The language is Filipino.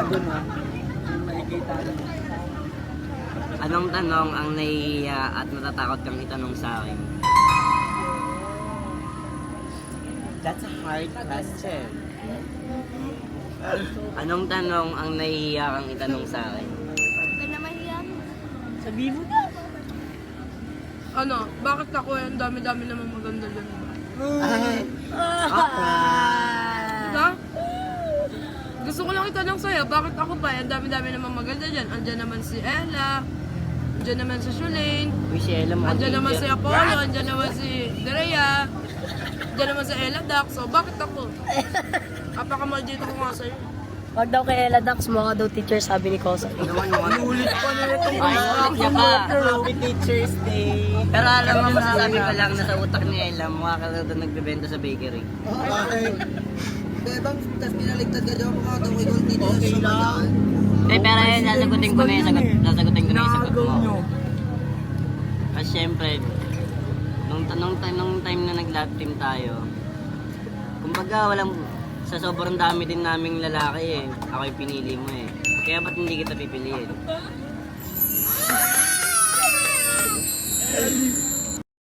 doon ha. Makikita doon. Anong tanong ang naiiya at natatakot kang itanong sa akin? That's a hard question. Anong tanong ang naiiya kang itanong sa akin? Huwag na mahiya. Sabihin mo na. Ano, bakit ako ang dami-dami naman maganda dyan? Diba? Gusto ko lang itanong sa'yo, bakit ako pa? Ang dami-dami naman maganda dyan. Andyan naman si Ella, andyan naman si Shulaine, Uy, si Ella mo. andyan naman si Apollo, andyan naman si Derea, andyan naman si Ella Dax. So, bakit ako? Apaka-maldito ko nga sa'yo. Wag daw kay Ella Dax, mga daw teacher, sabi ni Kosa. Naman mo. Ulit pa na itong Ay, ulit niya pa. Happy Teacher's Day. Pero alam mo, masasabi ko lang na sa utak ni Ella, mukha ka lang doon nagbebenta sa bakery. Bebang, tas pinaligtad ka dyan mga ito, may gold dito. Okay lang. Eh, pero yun, sasagutin ko na yung sagot. Sasagutin ko na yung sagot Nakagaw nyo. mo. Kasi syempre, nung time na nag-lab team tayo, kumbaga walang, sa sobrang dami din naming lalaki eh. Ako yung pinili mo eh. Kaya ba't hindi kita pipiliin?